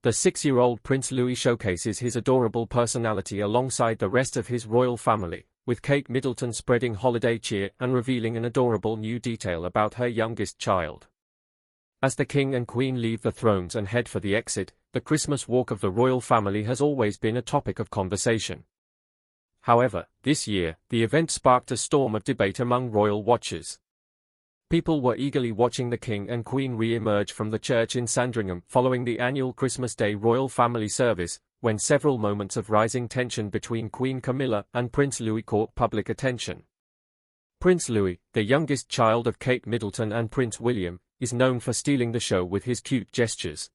The 6-year-old Prince Louis showcases his adorable personality alongside the rest of his royal family, with Kate Middleton spreading holiday cheer and revealing an adorable new detail about her youngest child. As the King and Queen leave the thrones and head for the exit, the Christmas walk of the royal family has always been a topic of conversation. However, this year, the event sparked a storm of debate among royal watchers. People were eagerly watching the King and Queen re-emerge from the church in Sandringham following the annual Christmas Day royal family service, when several moments of rising tension between Queen Camilla and Prince Louis caught public attention. Prince Louis, the youngest child of Kate Middleton and Prince William, is known for stealing the show with his cute gestures.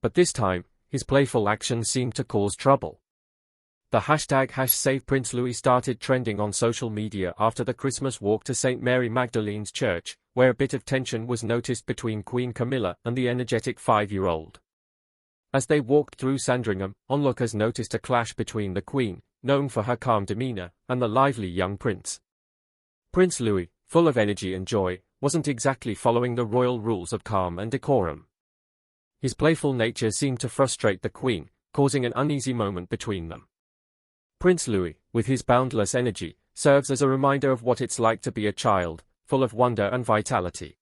But this time, his playful actions seemed to cause trouble. The hashtag #SavePrinceLouis started trending on social media after the Christmas walk to St. Mary Magdalene's Church, where a bit of tension was noticed between Queen Camilla and the energetic 5-year-old. As they walked through Sandringham, onlookers noticed a clash between the Queen, known for her calm demeanor, and the lively young prince. Prince Louis, full of energy and joy, wasn't exactly following the royal rules of calm and decorum. His playful nature seemed to frustrate the Queen, causing an uneasy moment between them. Prince Louis, with his boundless energy, serves as a reminder of what it's like to be a child, full of wonder and vitality.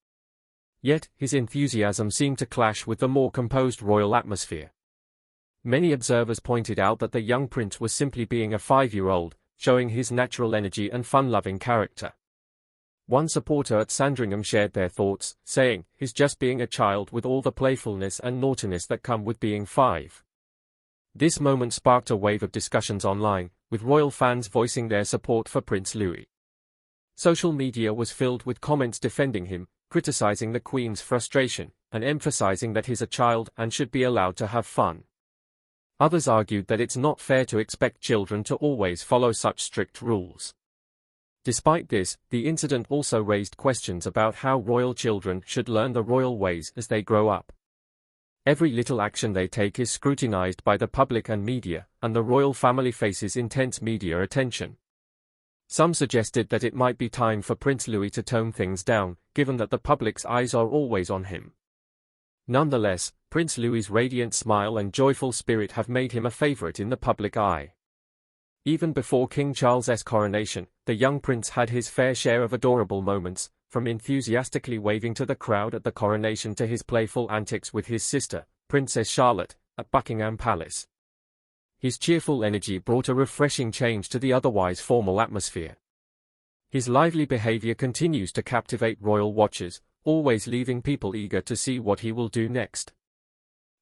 Yet, his enthusiasm seemed to clash with the more composed royal atmosphere. Many observers pointed out that the young prince was simply being a 5-year-old, showing his natural energy and fun-loving character. One supporter at Sandringham shared their thoughts, saying, "He's just being a child with all the playfulness and naughtiness that come with being 5. This moment sparked a wave of discussions online, with royal fans voicing their support for Prince Louis. Social media was filled with comments defending him, criticizing the Queen's frustration, and emphasizing that he's a child and should be allowed to have fun. Others argued that it's not fair to expect children to always follow such strict rules. Despite this, the incident also raised questions about how royal children should learn the royal ways as they grow up. Every little action they take is scrutinized by the public and media, and the royal family faces intense media attention. Some suggested that it might be time for Prince Louis to tone things down, given that the public's eyes are always on him. Nonetheless, Prince Louis's radiant smile and joyful spirit have made him a favorite in the public eye. Even before King Charles's coronation, the young prince had his fair share of adorable moments, from enthusiastically waving to the crowd at the coronation to his playful antics with his sister, Princess Charlotte, at Buckingham Palace. His cheerful energy brought a refreshing change to the otherwise formal atmosphere. His lively behavior continues to captivate royal watchers, always leaving people eager to see what he will do next.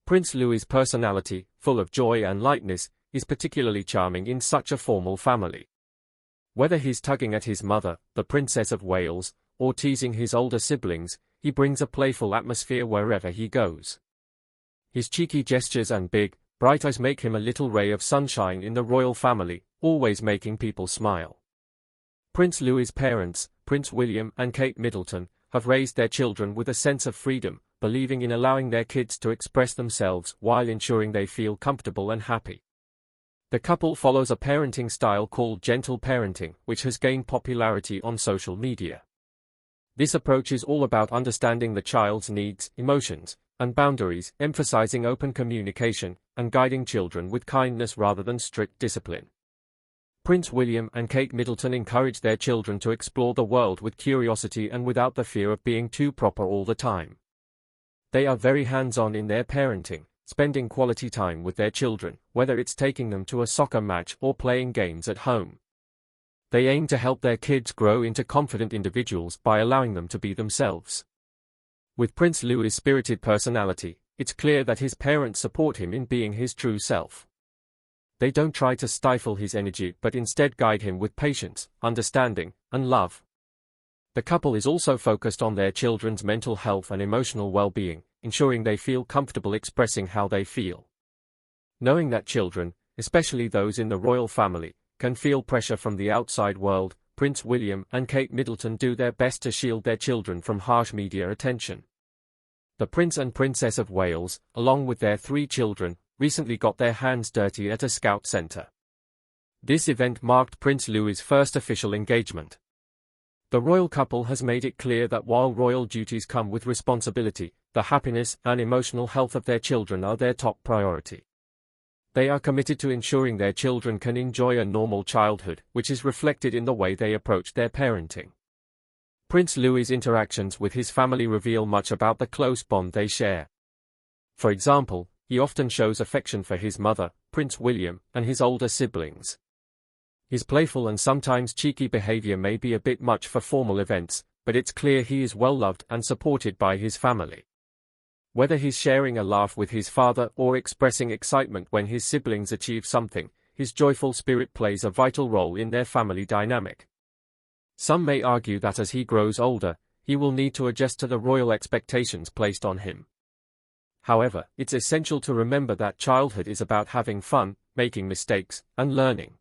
Prince Louis's personality, full of joy and lightness, is particularly charming in such a formal family. Whether he's tugging at his mother, the Princess of Wales, or teasing his older siblings, he brings a playful atmosphere wherever he goes. His cheeky gestures and big, bright eyes make him a little ray of sunshine in the royal family, always making people smile. Prince Louis's parents, Prince William and Kate Middleton, have raised their children with a sense of freedom, believing in allowing their kids to express themselves while ensuring they feel comfortable and happy. The couple follows a parenting style called gentle parenting, which has gained popularity on social media. This approach is all about understanding the child's needs, emotions, and boundaries, emphasizing open communication, and guiding children with kindness rather than strict discipline. Prince William and Kate Middleton encourage their children to explore the world with curiosity and without the fear of being too proper all the time. They are very hands-on in their parenting, spending quality time with their children, whether it's taking them to a soccer match or playing games at home. They aim to help their kids grow into confident individuals by allowing them to be themselves. With Prince Louis's spirited personality, it's clear that his parents support him in being his true self. They don't try to stifle his energy but instead guide him with patience, understanding, and love. The couple is also focused on their children's mental health and emotional well-being, ensuring they feel comfortable expressing how they feel. Knowing that children, especially those in the royal family, can feel pressure from the outside world, Prince William and Kate Middleton do their best to shield their children from harsh media attention. The Prince and Princess of Wales, along with their 3 children, recently got their hands dirty at a scout centre. This event marked Prince Louis's first official engagement. The royal couple has made it clear that while royal duties come with responsibility, the happiness and emotional health of their children are their top priority. They are committed to ensuring their children can enjoy a normal childhood, which is reflected in the way they approach their parenting. Prince Louis's interactions with his family reveal much about the close bond they share. For example, he often shows affection for his mother, Prince William, and his older siblings. His playful and sometimes cheeky behavior may be a bit much for formal events, but it's clear he is well loved and supported by his family. Whether he's sharing a laugh with his father or expressing excitement when his siblings achieve something, his joyful spirit plays a vital role in their family dynamic. Some may argue that as he grows older, he will need to adjust to the royal expectations placed on him. However, it's essential to remember that childhood is about having fun, making mistakes, and learning.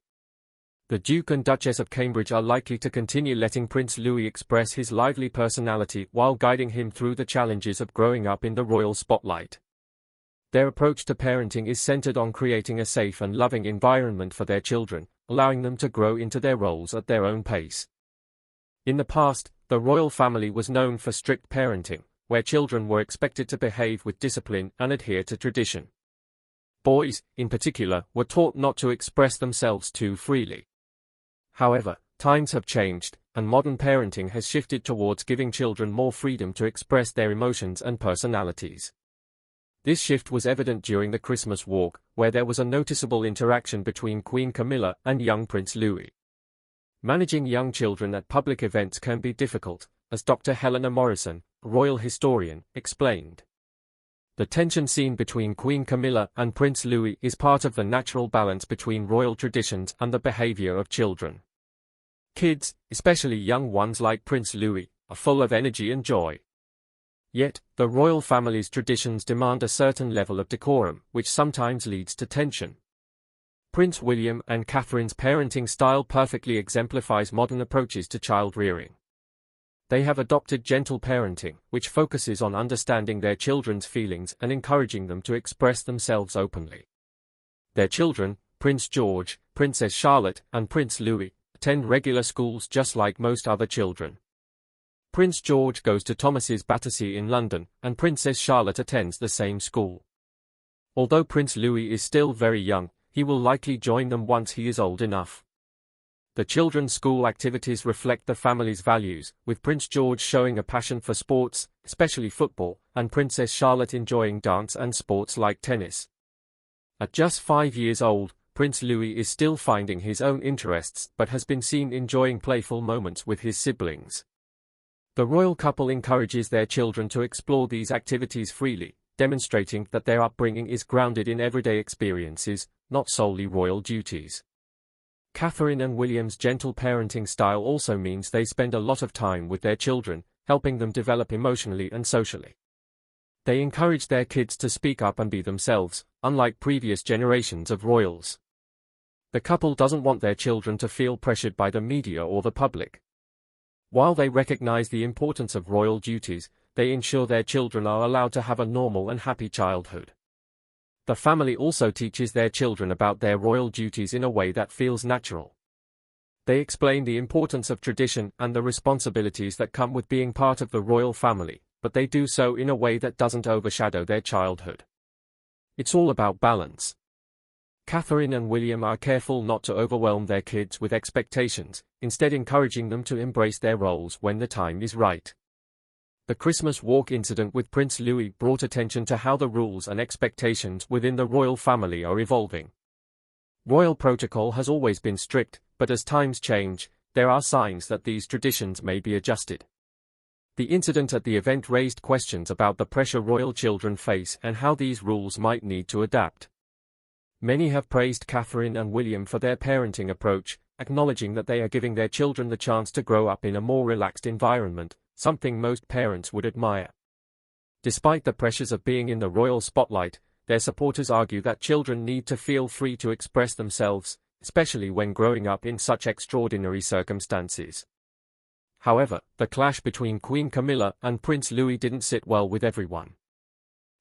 The Duke and Duchess of Cambridge are likely to continue letting Prince Louis express his lively personality while guiding him through the challenges of growing up in the royal spotlight. Their approach to parenting is centered on creating a safe and loving environment for their children, allowing them to grow into their roles at their own pace. In the past, the royal family was known for strict parenting, where children were expected to behave with discipline and adhere to tradition. Boys, in particular, were taught not to express themselves too freely. However, times have changed, and modern parenting has shifted towards giving children more freedom to express their emotions and personalities. This shift was evident during the Christmas walk, where there was a noticeable interaction between Queen Camilla and young Prince Louis. Managing young children at public events can be difficult, as Dr. Helena Morrison, a royal historian, explained. The tension seen between Queen Camilla and Prince Louis is part of the natural balance between royal traditions and the behavior of children. Kids, especially young ones like Prince Louis, are full of energy and joy. Yet, the royal family's traditions demand a certain level of decorum, which sometimes leads to tension. Prince William and Catherine's parenting style perfectly exemplifies modern approaches to child rearing. They have adopted gentle parenting, which focuses on understanding their children's feelings and encouraging them to express themselves openly. Their children, Prince George, Princess Charlotte, and Prince Louis, attend regular schools just like most other children. Prince George goes to Thomas's Battersea in London, and Princess Charlotte attends the same school. Although Prince Louis is still very young, he will likely join them once he is old enough. The children's school activities reflect the family's values, with Prince George showing a passion for sports, especially football, and Princess Charlotte enjoying dance and sports like tennis. At just 5 years old, Prince Louis is still finding his own interests but has been seen enjoying playful moments with his siblings. The royal couple encourages their children to explore these activities freely, demonstrating that their upbringing is grounded in everyday experiences, not solely royal duties. Catherine and William's gentle parenting style also means they spend a lot of time with their children, helping them develop emotionally and socially. They encourage their kids to speak up and be themselves, unlike previous generations of royals. The couple doesn't want their children to feel pressured by the media or the public. While they recognize the importance of royal duties, they ensure their children are allowed to have a normal and happy childhood. The family also teaches their children about their royal duties in a way that feels natural. They explain the importance of tradition and the responsibilities that come with being part of the royal family, but they do so in a way that doesn't overshadow their childhood. It's all about balance. Catherine and William are careful not to overwhelm their kids with expectations, instead encouraging them to embrace their roles when the time is right. The Christmas walk incident with Prince Louis brought attention to how the rules and expectations within the royal family are evolving. Royal protocol has always been strict, but as times change, there are signs that these traditions may be adjusted. The incident at the event raised questions about the pressure royal children face and how these rules might need to adapt. Many have praised Catherine and William for their parenting approach, acknowledging that they are giving their children the chance to grow up in a more relaxed environment, something most parents would admire. Despite the pressures of being in the royal spotlight, their supporters argue that children need to feel free to express themselves, especially when growing up in such extraordinary circumstances. However, the clash between Queen Camilla and Prince Louis didn't sit well with everyone.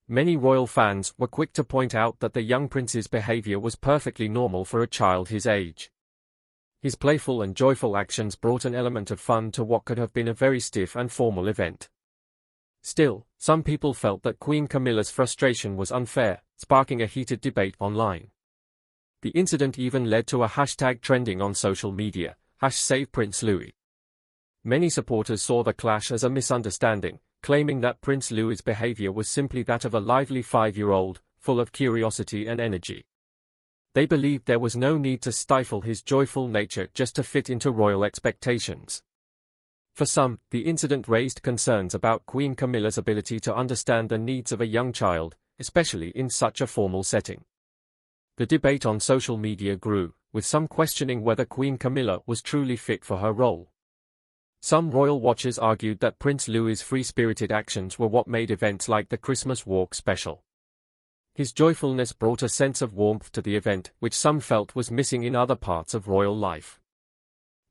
Many royal fans were quick to point out that the young prince's behavior was perfectly normal for a child his age. His playful and joyful actions brought an element of fun to what could have been a very stiff and formal event. Still, some people felt that Queen Camilla's frustration was unfair, sparking a heated debate online. The incident even led to a hashtag trending on social media, #SavePrinceLouis. Many supporters saw the clash as a misunderstanding, claiming that Prince Louis's behavior was simply that of a lively 5-year-old, full of curiosity and energy. They believed there was no need to stifle his joyful nature just to fit into royal expectations. For some, the incident raised concerns about Queen Camilla's ability to understand the needs of a young child, especially in such a formal setting. The debate on social media grew, with some questioning whether Queen Camilla was truly fit for her role. Some royal watchers argued that Prince Louis's free-spirited actions were what made events like the Christmas walk special. His joyfulness brought a sense of warmth to the event, which some felt was missing in other parts of royal life.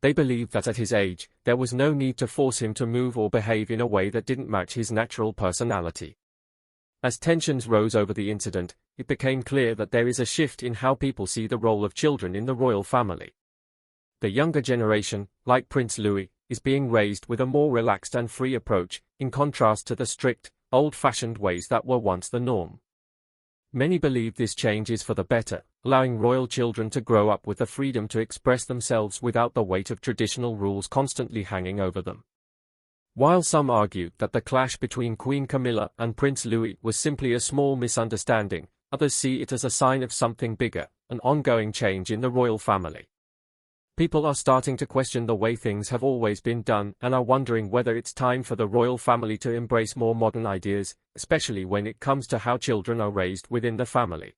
They believed that at his age, there was no need to force him to move or behave in a way that didn't match his natural personality. As tensions rose over the incident, it became clear that there is a shift in how people see the role of children in the royal family. The younger generation, like Prince Louis, is being raised with a more relaxed and free approach, in contrast to the strict, old-fashioned ways that were once the norm. Many believe this change is for the better, allowing royal children to grow up with the freedom to express themselves without the weight of traditional rules constantly hanging over them. While some argued that the clash between Queen Camilla and Prince Louis was simply a small misunderstanding, others see it as a sign of something bigger, an ongoing change in the royal family. People are starting to question the way things have always been done and are wondering whether it's time for the royal family to embrace more modern ideas, especially when it comes to how children are raised within the family.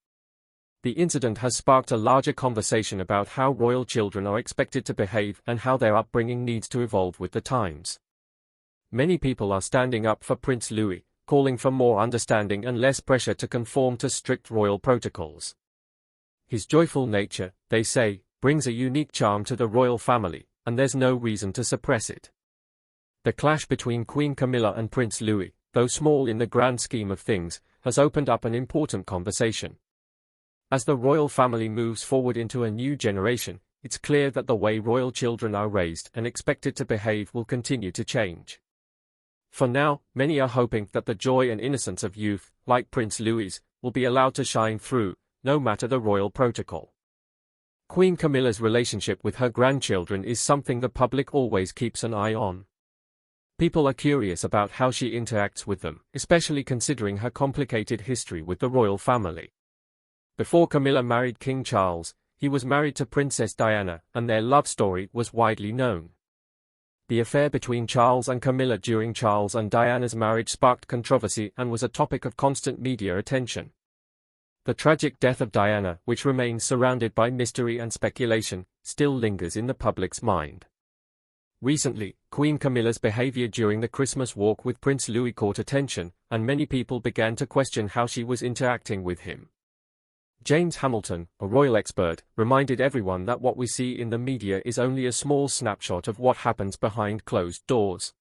The incident has sparked a larger conversation about how royal children are expected to behave and how their upbringing needs to evolve with the times. Many people are standing up for Prince Louis, calling for more understanding and less pressure to conform to strict royal protocols. His joyful nature, they say, brings a unique charm to the royal family, and there's no reason to suppress it. The clash between Queen Camilla and Prince Louis, though small in the grand scheme of things, has opened up an important conversation. As the royal family moves forward into a new generation, it's clear that the way royal children are raised and expected to behave will continue to change. For now, many are hoping that the joy and innocence of youth, like Prince Louis, will be allowed to shine through, no matter the royal protocol. Queen Camilla's relationship with her grandchildren is something the public always keeps an eye on. People are curious about how she interacts with them, especially considering her complicated history with the royal family. Before Camilla married King Charles, he was married to Princess Diana, and their love story was widely known. The affair between Charles and Camilla during Charles and Diana's marriage sparked controversy and was a topic of constant media attention. The tragic death of Diana, which remains surrounded by mystery and speculation, still lingers in the public's mind. Recently, Queen Camilla's behavior during the Christmas walk with Prince Louis caught attention, and many people began to question how she was interacting with him. James Hamilton, a royal expert, reminded everyone that what we see in the media is only a small snapshot of what happens behind closed doors.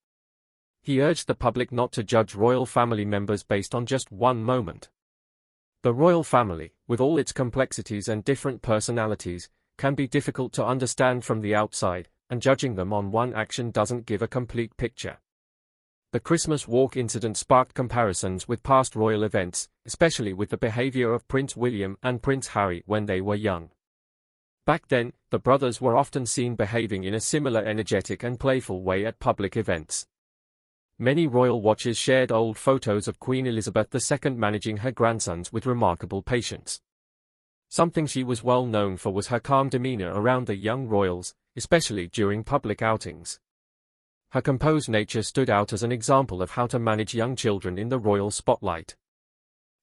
He urged the public not to judge royal family members based on just one moment. The royal family, with all its complexities and different personalities, can be difficult to understand from the outside, and judging them on one action doesn't give a complete picture. The Christmas walk incident sparked comparisons with past royal events, especially with the behavior of Prince William and Prince Harry when they were young. Back then, the brothers were often seen behaving in a similar energetic and playful way at public events. Many royal watchers shared old photos of Queen Elizabeth II managing her grandsons with remarkable patience. Something she was well known for was her calm demeanor around the young royals, especially during public outings. Her composed nature stood out as an example of how to manage young children in the royal spotlight.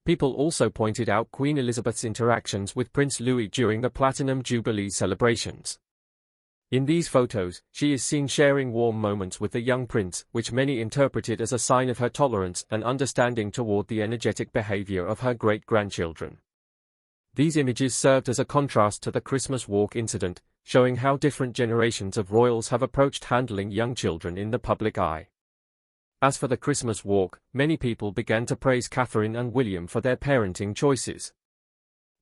People also pointed out Queen Elizabeth's interactions with Prince Louis during the Platinum Jubilee celebrations. In these photos, she is seen sharing warm moments with the young prince, which many interpreted as a sign of her tolerance and understanding toward the energetic behavior of her great-grandchildren. These images served as a contrast to the Christmas walk incident, showing how different generations of royals have approached handling young children in the public eye. As for the Christmas walk, many people began to praise Catherine and William for their parenting choices.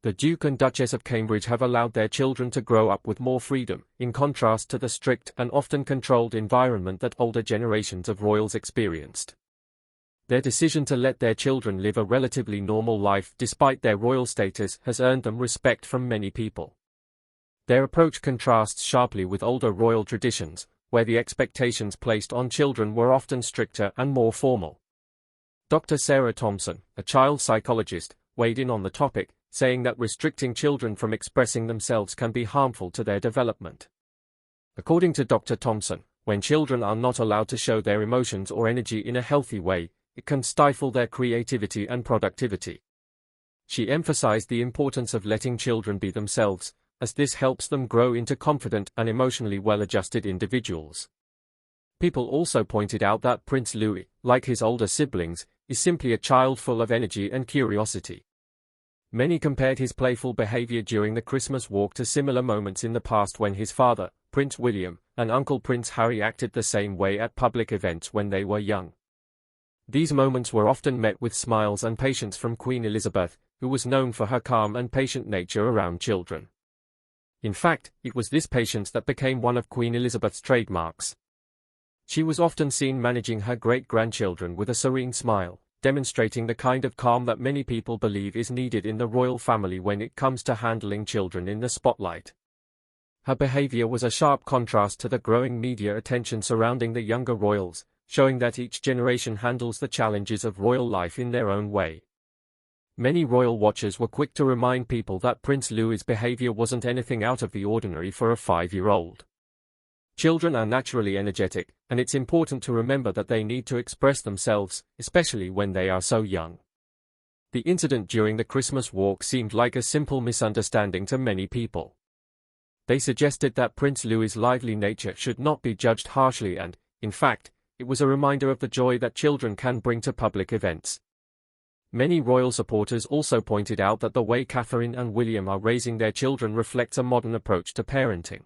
The Duke and Duchess of Cambridge have allowed their children to grow up with more freedom, in contrast to the strict and often controlled environment that older generations of royals experienced. Their decision to let their children live a relatively normal life despite their royal status has earned them respect from many people. Their approach contrasts sharply with older royal traditions, where the expectations placed on children were often stricter and more formal. Dr. Sarah Thompson, a child psychologist, weighed in on the topic, saying that restricting children from expressing themselves can be harmful to their development. According to Dr. Thompson, when children are not allowed to show their emotions or energy in a healthy way, it can stifle their creativity and productivity. She emphasized the importance of letting children be themselves, as this helps them grow into confident and emotionally well-adjusted individuals. People also pointed out that Prince Louis, like his older siblings, is simply a child full of energy and curiosity. Many compared his playful behavior during the Christmas walk to similar moments in the past when his father, Prince William, and Uncle Prince Harry acted the same way at public events when they were young. These moments were often met with smiles and patience from Queen Elizabeth, who was known for her calm and patient nature around children. In fact, it was this patience that became one of Queen Elizabeth's trademarks. She was often seen managing her great-grandchildren with a serene smile, demonstrating the kind of calm that many people believe is needed in the royal family when it comes to handling children in the spotlight. Her behavior was a sharp contrast to the growing media attention surrounding the younger royals, showing that each generation handles the challenges of royal life in their own way. Many royal watchers were quick to remind people that Prince Louis's behavior wasn't anything out of the ordinary for a 5-year-old. Children are naturally energetic, and it's important to remember that they need to express themselves, especially when they are so young. The incident during the Christmas walk seemed like a simple misunderstanding to many people. They suggested that Prince Louis's lively nature should not be judged harshly and, in fact, it was a reminder of the joy that children can bring to public events. Many royal supporters also pointed out that the way Catherine and William are raising their children reflects a modern approach to parenting.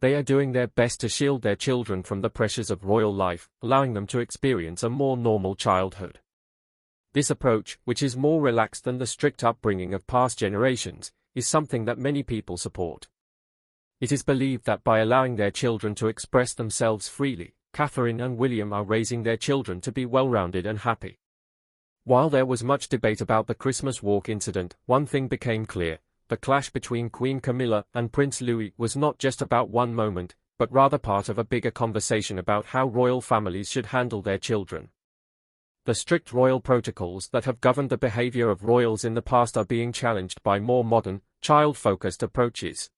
They are doing their best to shield their children from the pressures of royal life, allowing them to experience a more normal childhood. This approach, which is more relaxed than the strict upbringing of past generations, is something that many people support. It is believed that by allowing their children to express themselves freely, Catherine and William are raising their children to be well-rounded and happy. While there was much debate about the Christmas walk incident, one thing became clear: the clash between Queen Camilla and Prince Louis was not just about one moment, but rather part of a bigger conversation about how royal families should handle their children. The strict royal protocols that have governed the behavior of royals in the past are being challenged by more modern, child-focused approaches.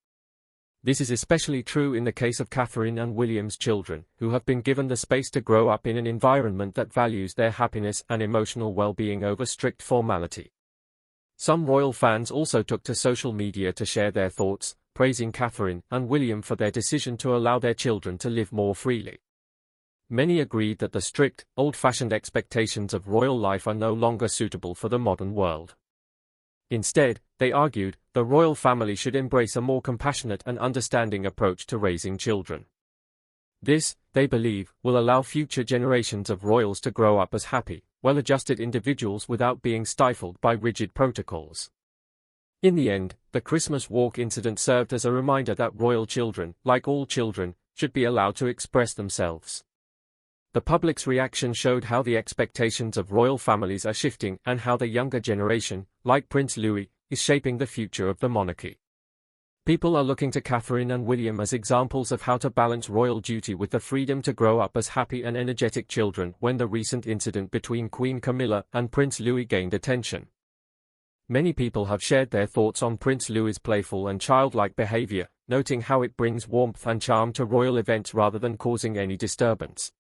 This is especially true in the case of Catherine and William's children, who have been given the space to grow up in an environment that values their happiness and emotional well-being over strict formality. Some royal fans also took to social media to share their thoughts, praising Catherine and William for their decision to allow their children to live more freely. Many agreed that the strict, old-fashioned expectations of royal life are no longer suitable for the modern world. Instead, they argued, the royal family should embrace a more compassionate and understanding approach to raising children. This, they believe, will allow future generations of royals to grow up as happy, well-adjusted individuals without being stifled by rigid protocols. In the end, the Christmas walk incident served as a reminder that royal children, like all children, should be allowed to express themselves. The public's reaction showed how the expectations of royal families are shifting and how the younger generation, like Prince Louis, is shaping the future of the monarchy. People are looking to Catherine and William as examples of how to balance royal duty with the freedom to grow up as happy and energetic children when the recent incident between Queen Camilla and Prince Louis gained attention. Many people have shared their thoughts on Prince Louis's playful and childlike behavior, noting how it brings warmth and charm to royal events rather than causing any disturbance.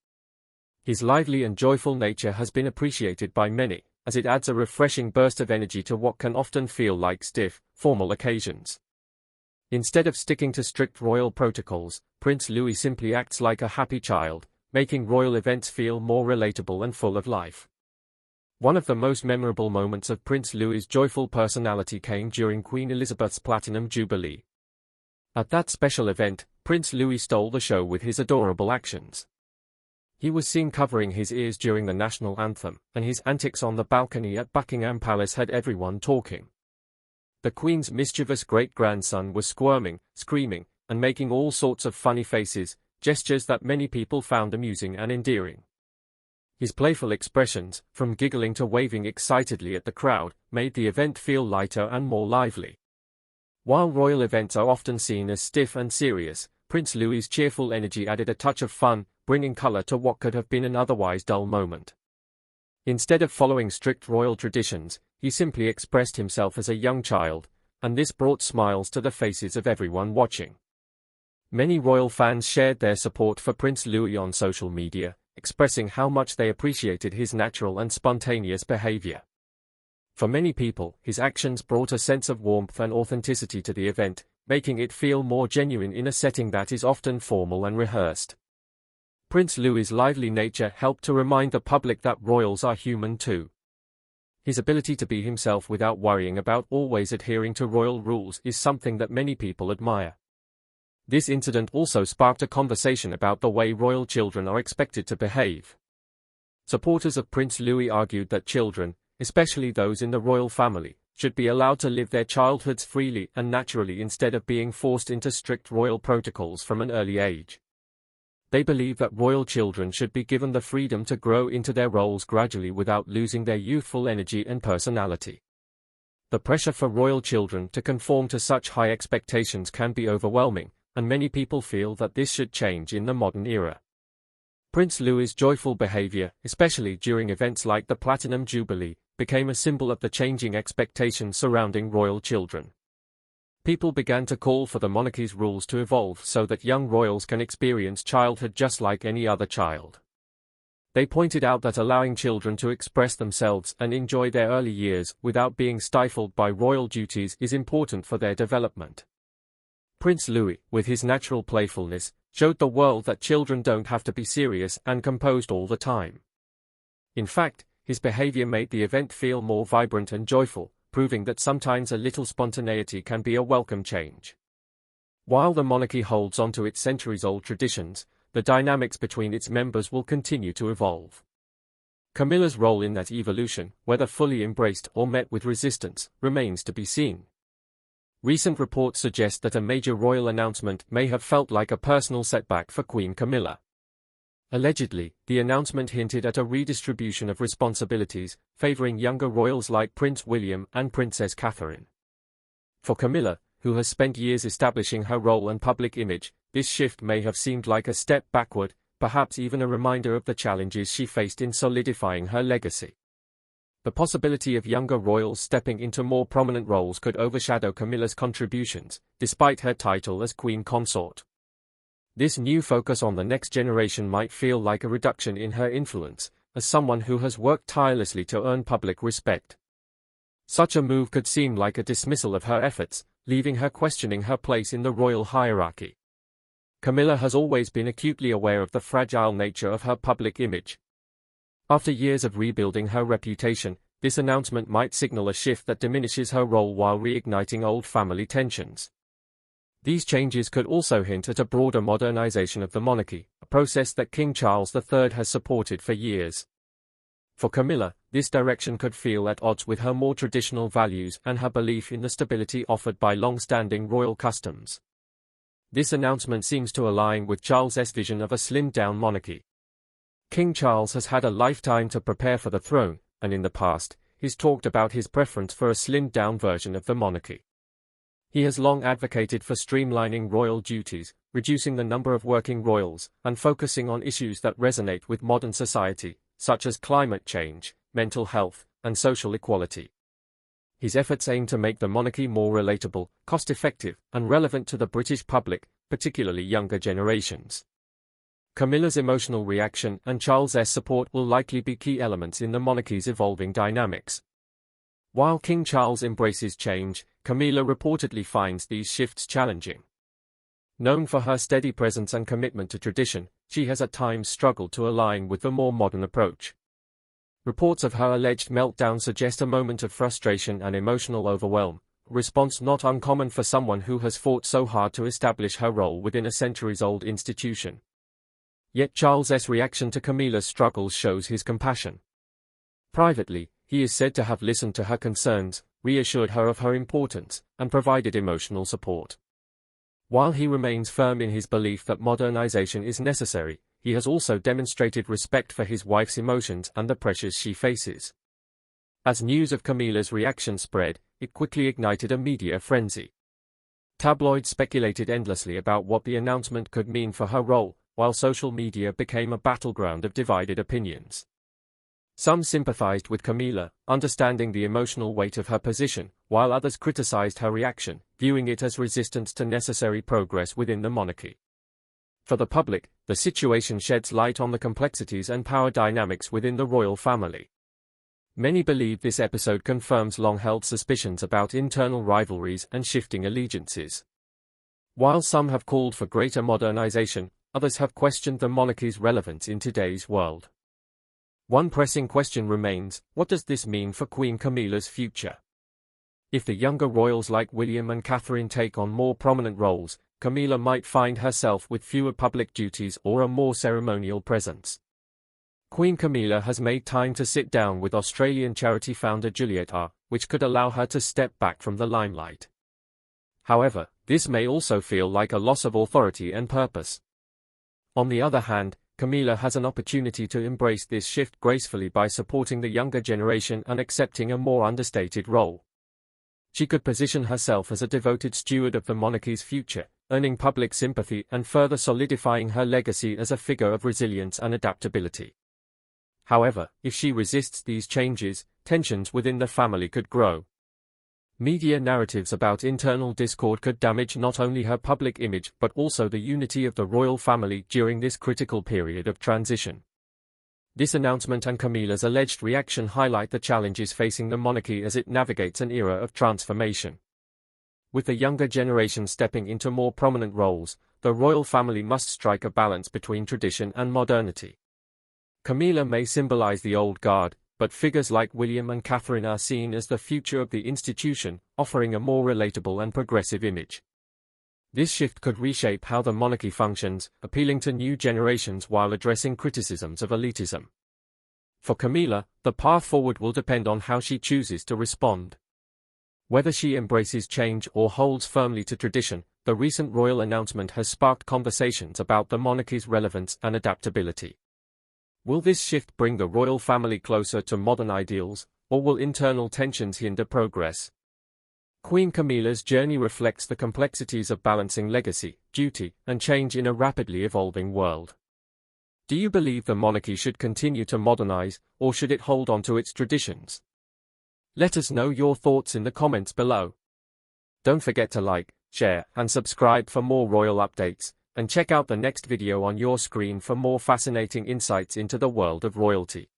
His lively and joyful nature has been appreciated by many, as it adds a refreshing burst of energy to what can often feel like stiff, formal occasions. Instead of sticking to strict royal protocols, Prince Louis simply acts like a happy child, making royal events feel more relatable and full of life. One of the most memorable moments of Prince Louis's joyful personality came during Queen Elizabeth's Platinum Jubilee. At that special event, Prince Louis stole the show with his adorable actions. He was seen covering his ears during the national anthem, and his antics on the balcony at Buckingham Palace had everyone talking. The Queen's mischievous great-grandson was squirming, screaming, and making all sorts of funny faces, gestures that many people found amusing and endearing. His playful expressions, from giggling to waving excitedly at the crowd, made the event feel lighter and more lively. While royal events are often seen as stiff and serious, Prince Louis's cheerful energy added a touch of fun, bringing color to what could have been an otherwise dull moment. Instead of following strict royal traditions, he simply expressed himself as a young child, and this brought smiles to the faces of everyone watching. Many royal fans shared their support for Prince Louis on social media, expressing how much they appreciated his natural and spontaneous behavior. For many people, his actions brought a sense of warmth and authenticity to the event, making it feel more genuine in a setting that is often formal and rehearsed. Prince Louis's lively nature helped to remind the public that royals are human too. His ability to be himself without worrying about always adhering to royal rules is something that many people admire. This incident also sparked a conversation about the way royal children are expected to behave. Supporters of Prince Louis argued that children, especially those in the royal family, should be allowed to live their childhoods freely and naturally instead of being forced into strict royal protocols from an early age. They believe that royal children should be given the freedom to grow into their roles gradually without losing their youthful energy and personality. The pressure for royal children to conform to such high expectations can be overwhelming, and many people feel that this should change in the modern era. Prince Louis's joyful behavior, especially during events like the Platinum Jubilee, became a symbol of the changing expectations surrounding royal children. People began to call for the monarchy's rules to evolve so that young royals can experience childhood just like any other child. They pointed out that allowing children to express themselves and enjoy their early years without being stifled by royal duties is important for their development. Prince Louis, with his natural playfulness, showed the world that children don't have to be serious and composed all the time. In fact, his behavior made the event feel more vibrant and joyful, proving that sometimes a little spontaneity can be a welcome change. While the monarchy holds on to its centuries-old traditions, the dynamics between its members will continue to evolve. Camilla's role in that evolution, whether fully embraced or met with resistance, remains to be seen. Recent reports suggest that a major royal announcement may have felt like a personal setback for Queen Camilla. Allegedly, the announcement hinted at a redistribution of responsibilities, favoring younger royals like Prince William and Princess Catherine. For Camilla, who has spent years establishing her role and public image, this shift may have seemed like a step backward, perhaps even a reminder of the challenges she faced in solidifying her legacy. The possibility of younger royals stepping into more prominent roles could overshadow Camilla's contributions, despite her title as Queen Consort. This new focus on the next generation might feel like a reduction in her influence, as someone who has worked tirelessly to earn public respect. Such a move could seem like a dismissal of her efforts, leaving her questioning her place in the royal hierarchy. Camilla has always been acutely aware of the fragile nature of her public image. After years of rebuilding her reputation, this announcement might signal a shift that diminishes her role while reigniting old family tensions. These changes could also hint at a broader modernization of the monarchy, a process that King Charles III has supported for years. For Camilla, this direction could feel at odds with her more traditional values and her belief in the stability offered by long-standing royal customs. This announcement seems to align with Charles's vision of a slimmed-down monarchy. King Charles has had a lifetime to prepare for the throne, and in the past, he's talked about his preference for a slimmed-down version of the monarchy. He has long advocated for streamlining royal duties, reducing the number of working royals, and focusing on issues that resonate with modern society, such as climate change, mental health, and social equality. His efforts aim to make the monarchy more relatable, cost-effective, and relevant to the British public, particularly younger generations. Camilla's emotional reaction and Charles's support will likely be key elements in the monarchy's evolving dynamics. While King Charles embraces change, Camilla reportedly finds these shifts challenging. Known for her steady presence and commitment to tradition, she has at times struggled to align with the more modern approach. Reports of her alleged meltdown suggest a moment of frustration and emotional overwhelm, a response not uncommon for someone who has fought so hard to establish her role within a centuries-old institution. Yet Charles's reaction to Camilla's struggles shows his compassion. Privately, he is said to have listened to her concerns, reassured her of her importance, and provided emotional support. While he remains firm in his belief that modernization is necessary, he has also demonstrated respect for his wife's emotions and the pressures she faces. As news of Camilla's reaction spread, it quickly ignited a media frenzy. Tabloids speculated endlessly about what the announcement could mean for her role, while social media became a battleground of divided opinions. Some sympathized with Camilla, understanding the emotional weight of her position, while others criticized her reaction, viewing it as resistance to necessary progress within the monarchy. For the public, the situation sheds light on the complexities and power dynamics within the royal family. Many believe this episode confirms long-held suspicions about internal rivalries and shifting allegiances. While some have called for greater modernization, others have questioned the monarchy's relevance in today's world. One pressing question remains: what does this mean for Queen Camilla's future? If the younger royals like William and Catherine take on more prominent roles, Camilla might find herself with fewer public duties or a more ceremonial presence. Queen Camilla has made time to sit down with Australian charity founder Juliet R., which could allow her to step back from the limelight. However, this may also feel like a loss of authority and purpose. On the other hand, Camilla has an opportunity to embrace this shift gracefully by supporting the younger generation and accepting a more understated role. She could position herself as a devoted steward of the monarchy's future, earning public sympathy and further solidifying her legacy as a figure of resilience and adaptability. However, if she resists these changes, tensions within the family could grow. Media narratives about internal discord could damage not only her public image but also the unity of the royal family during this critical period of transition. This announcement and Camilla's alleged reaction highlight the challenges facing the monarchy as it navigates an era of transformation. With the younger generation stepping into more prominent roles, the royal family must strike a balance between tradition and modernity. Camilla may symbolize the old guard, but figures like William and Catherine are seen as the future of the institution, offering a more relatable and progressive image. This shift could reshape how the monarchy functions, appealing to new generations while addressing criticisms of elitism. For Camilla, the path forward will depend on how she chooses to respond. Whether she embraces change or holds firmly to tradition, the recent royal announcement has sparked conversations about the monarchy's relevance and adaptability. Will this shift bring the royal family closer to modern ideals, or will internal tensions hinder progress? Queen Camilla's journey reflects the complexities of balancing legacy, duty, and change in a rapidly evolving world. Do you believe the monarchy should continue to modernize, or should it hold on to its traditions? Let us know your thoughts in the comments below. Don't forget to like, share, and subscribe for more royal updates. And check out the next video on your screen for more fascinating insights into the world of royalty.